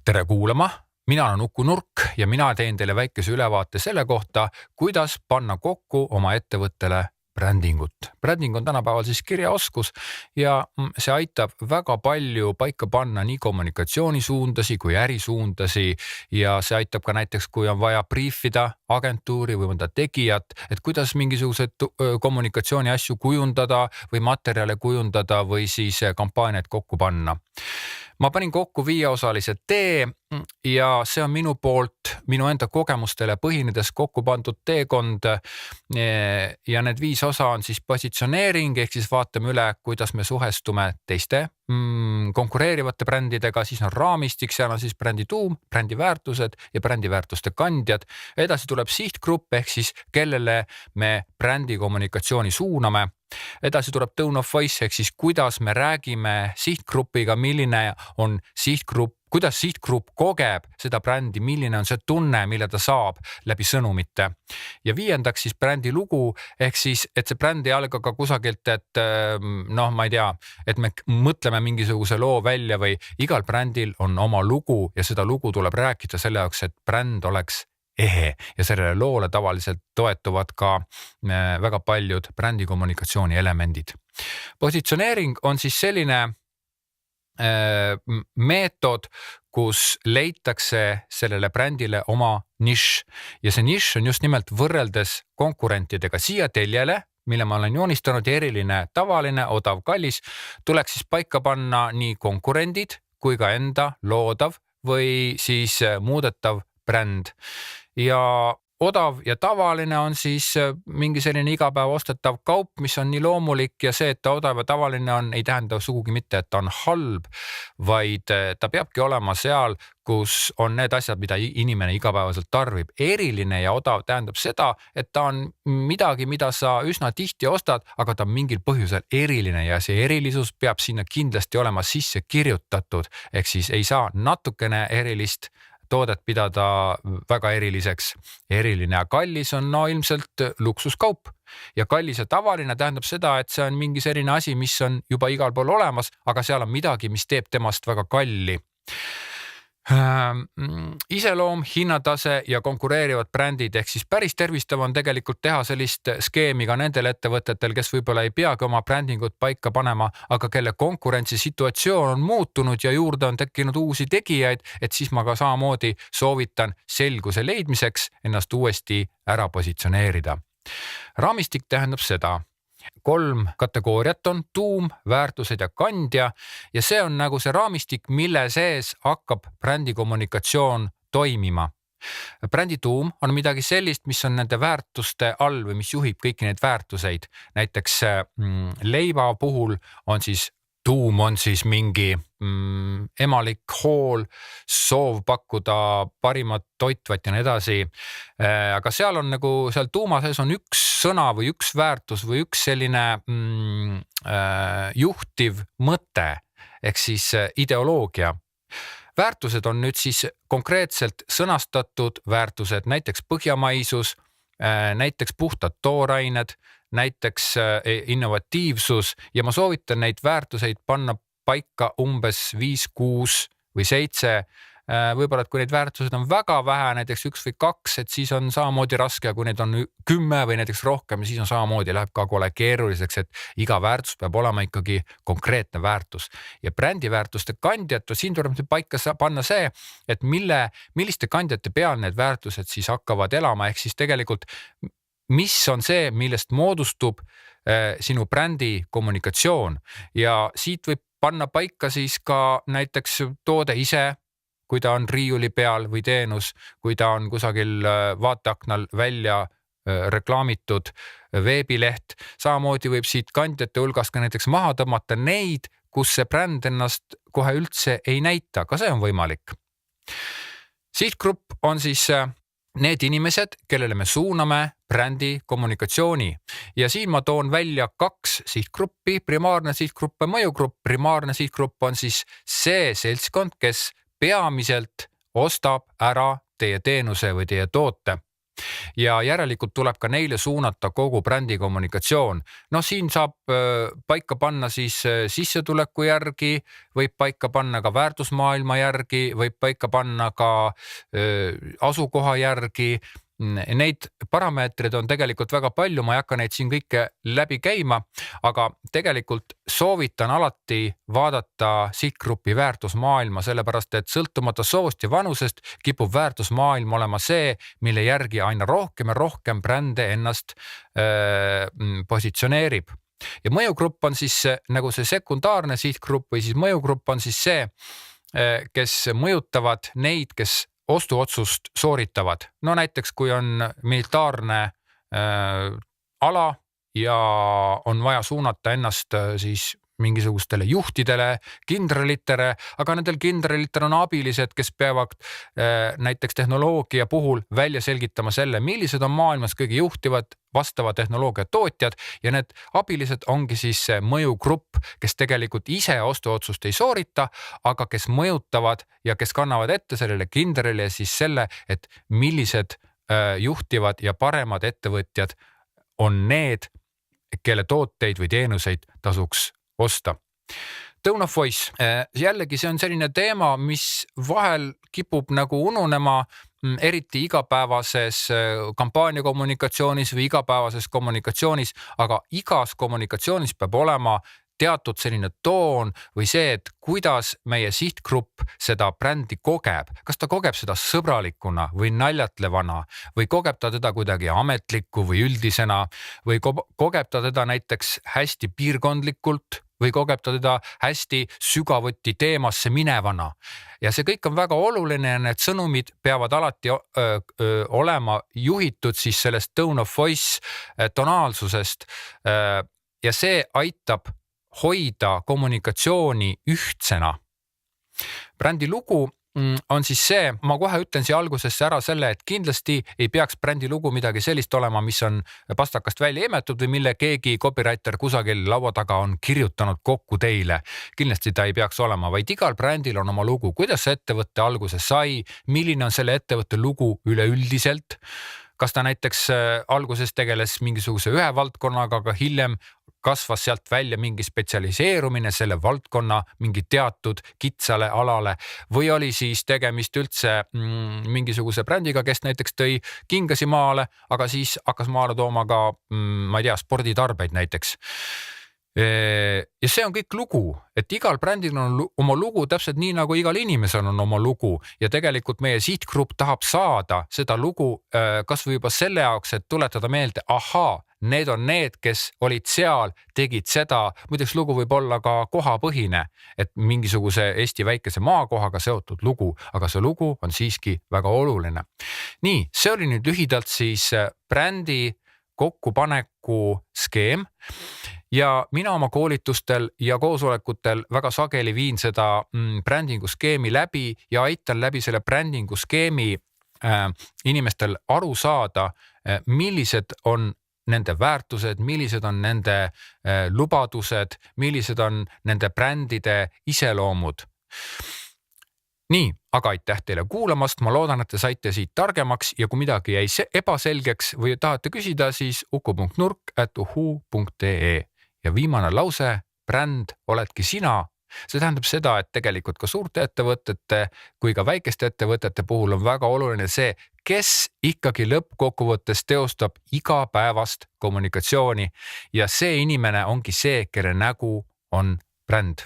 Tere kuulama! Mina olen Uku Nurk ja mina teen teile väikese ülevaate selle kohta, kuidas panna kokku oma ettevõttele brändingut. Bränding on tänapäeval siis kirjaoskus ja see aitab väga palju paika panna nii kommunikatsioonisuundasi kui ärisuundasi ja see aitab ka näiteks, kui on vaja briefida agentuuri või mõnda tegijat, et kuidas mingisugused kommunikatsiooni asju kujundada või materjale kujundada või siis kampaaniaid kokku panna. Ma panin kokku 5-osalise tee ja see on minu poolt, minu enda kogemustele põhinedes kokku pandud teekond ja need 5 osa on siis positsioneering, ehk siis vaatame üle, kuidas me suhestume teiste konkureerivate brändidega, siis on raamistik, seal on siis brändi tuum, brändi väärtused ja brändi väärtuste kandjad. Edasi tuleb sihtgrupp ehk siis kellele me brändi kommunikatsiooni suuname. Edasi tuleb tone of voice ehk siis kuidas me räägime sihtgrupiga, milline on sihtgrupp, kuidas sihtgrupp kogeb seda brändi, milline on see tunne, mille ta saab läbi sõnumite. Ja 5. siis brändi lugu ehk siis, et see bränd ei alga ka kusagilt, et ma ei tea, et me mõtleme mingisuguse loo välja või igal brändil on oma lugu ja seda lugu tuleb rääkida selle jaoks, et bränd oleks ehe ja sellele loole tavaliselt toetuvad ka väga paljud brändi kommunikatsiooni elemendid. Positsioneering on siis selline meetod, kus leitakse sellele brändile oma nišš ja see nišš on just nimelt võrreldes konkurentidega siia teljele, mille ma olen joonistanud, eriline, tavaline, odav, kallis, tuleks siis paika panna nii konkurendid kui ka enda loodav või siis muudetav bränd. Ja odav ja tavaline on siis mingi selline igapäev ostetav kaup, mis on nii loomulik ja see, et ta odav ja tavaline on, ei tähenda sugugi mitte, et ta on halb, vaid ta peabki olema seal, kus on need asjad, mida inimene igapäevaselt tarvib. Eriline ja odav tähendab seda, et ta on midagi, mida sa üsna tihti ostad, aga ta on mingil põhjusel eriline ja see erilisus peab sinna kindlasti olema sisse kirjutatud, ehk siis ei saa natukene erilist toodet pidada väga eriliseks. Eriline ja kallis on ilmselt luksuskaup ja kallis ja tavaline tähendab seda, et see on mingi selline asi, mis on juba igal pool olemas, aga seal on midagi, mis teeb temast väga kalli. Iseloom, hinnatase ja konkureerivad brändid ehk siis päris tervistav on tegelikult teha sellist skeemi ka nendel ettevõtetel, kes võib-olla ei peagi oma brändingut paika panema, aga kelle konkurentsisituatsioon on muutunud ja juurde on tekkinud uusi tegijaid, et siis ma ka samamoodi soovitan selguse leidmiseks ennast uuesti ära positsioneerida. Raamistik tähendab seda. 3 kategooriat on tuum, väärtused ja kandja ja see on nagu see raamistik, mille sees hakkab brändi kommunikatsioon toimima. Brändi tuum on midagi sellist, mis on nende väärtuste all või mis juhib kõiki neid väärtuseid. Näiteks leiva puhul on siis tuum on siis mingi emalik hool, soov pakkuda parimat toitvat ja nii edasi. Aga seal on nagu, seal tuuma sees on üks sõna või üks väärtus või üks selline juhtiv mõte ehk siis ideoloogia. Väärtused on nüüd siis konkreetselt sõnastatud väärtused, näiteks põhjamaisus, näiteks puhtad toorained, näiteks innovatiivsus ja ma soovitan neid väärtuseid panna paika umbes 5, 6 või 7. Võib-olla, et kui neid väärtused on väga vähe, näiteks 1 või 2, et siis on samamoodi raske ja kui neid on 10 või näiteks rohkem, siis on samamoodi, läheb ka kole keeruliseks, et iga väärtus peab olema ikkagi konkreetne väärtus. Ja brändi väärtuste kandjad, siin tuleb paika panna see, et milliste kandjate peal need väärtused siis hakkavad elama, ehk siis tegelikult mis on see, millest moodustub sinu brändi kommunikatsioon ja siit võib panna paika siis ka näiteks toode ise, kui ta on riiuli peal või teenus, kui ta on kusagil vaateaknal välja reklaamitud veebileht. Samamoodi võib siit kandjate hulgas ka näiteks maha tõmmata neid, kus see bränd ennast kohe üldse ei näita, ka see on võimalik. Sihtgrupp on siis need inimesed, kellele me suuname brändi kommunikatsiooni ja siin ma toon välja 2 sihtgruppi, primaarne sihtgrupp ja mõjugrupp. Primaarne sihtgrupp on siis see seltskond, kes peamiselt ostab ära teie teenuse või teie toote. ja järelikult tuleb ka neile suunata kogu brändi kommunikatsioon. No siin saab paika panna siis sissetuleku järgi, võib paika panna ka väärtusmaailma järgi, võib paika panna ka asukoha järgi. Neid parameetrid on tegelikult väga palju, ma ei hakka neid siin kõike läbi käima, aga tegelikult soovitan alati vaadata sihtgrupi väärtusmaailma, sellepärast et sõltumata soost ja vanusest kipub väärtusmaailm olema see, mille järgi aina rohkem ja rohkem brände ennast positsioneerib. Ja mõjugrupp on siis nagu see sekundaarne sihtgrupp või siis mõjugrupp on siis see, kes mõjutavad neid, kes ostuotsust sooritavad. No näiteks kui on militaarne ala ja on vaja suunata ennast siis mingisugustele juhtidele, kindralitele, aga nendel kindralitel on abilised, kes peavad näiteks tehnoloogia puhul välja selgitama selle, millised on maailmas kõige juhtivad vastava tehnoloogia tootjad ja need abilised ongi siis mõjugrupp, kes tegelikult ise ostuotsust ei soorita, aga kes mõjutavad ja kes kannavad ette sellele kindralile siis selle, et millised juhtivad ja paremad ettevõtjad on need, kelle tooteid või teenuseid tasuks osta. Tone of voice. Jällegi see on selline teema, mis vahel kipub nagu ununema, eriti igapäevases kampaaniakommunikatsioonis või igapäevases kommunikatsioonis, aga igas kommunikatsioonis peab olema teatud selline toon või see, et kuidas meie sihtgrupp seda brändi kogeb. Kas ta kogeb seda sõbralikuna või naljatlevana või kogeb ta teda kuidagi ametlikku või üldisena või kogeb ta teda näiteks hästi piirkondlikult või kogeb ta teda hästi sügavuti teemasse minevana. Ja see kõik on väga oluline ja need sõnumid peavad alati olema juhitud siis sellest tone of voice tonaalsusest ja see aitab hoida kommunikatsiooni ühtsena. Brändi lugu on siis see, ma kohe ütlen siia algusesse ära selle, et kindlasti ei peaks brändi lugu midagi sellist olema, mis on pastakast välja imetud või mille keegi copywriter kusagil laua taga on kirjutanud kokku teile. Kindlasti ta ei peaks olema, vaid igal brändil on oma lugu, kuidas see ettevõtte alguse sai, milline on selle ettevõtte lugu üleüldiselt. Kas ta näiteks alguses tegeles mingisuguse ühe valdkonnaga, aga hiljem kasvas sealt välja mingi spetsialiseerumine selle valdkonna mingi teatud kitsale alale või oli siis tegemist üldse mingisuguse brändiga, kes näiteks tõi kingasi maale, aga siis hakkas maale tooma ka, ma ei tea, sporditarbeid näiteks. Ja see on kõik lugu, et igal brändil on oma lugu täpselt nii nagu igal inimesel on oma lugu ja tegelikult meie sihtgrupp tahab saada seda lugu kas või juba selle jaoks, et tuletada meelde, ahaa, need on need, kes olid seal, tegid seda, muideks lugu võib olla ka kohapõhine, et mingisuguse Eesti väikese maakohaga seotud lugu, aga see lugu on siiski väga oluline. Nii, see oli nüüd lühidalt siis brändi kokkupaneku skeem ja mina oma koolitustel ja koosolekutel väga sageli viin seda brändingu skeemi läbi ja aitan läbi selle brändingu skeemi inimestel aru saada, millised on nende väärtused, millised on nende lubadused, millised on nende brändide iseloomud. Nii, aga aitäh teile kuulamast, ma loodan, et te saite siit targemaks ja kui midagi jäi ebaselgeks või tahate küsida, siis uku.nurk@uhu.ee ja viimane lause, bränd oledki sina. See tähendab seda, et tegelikult ka suurte ettevõtete kui ka väikeste ettevõtete puhul on väga oluline see, kes ikkagi lõppkokkuvõttes teostab igapäevast kommunikatsiooni ja see inimene ongi see, kelle nägu on bränd.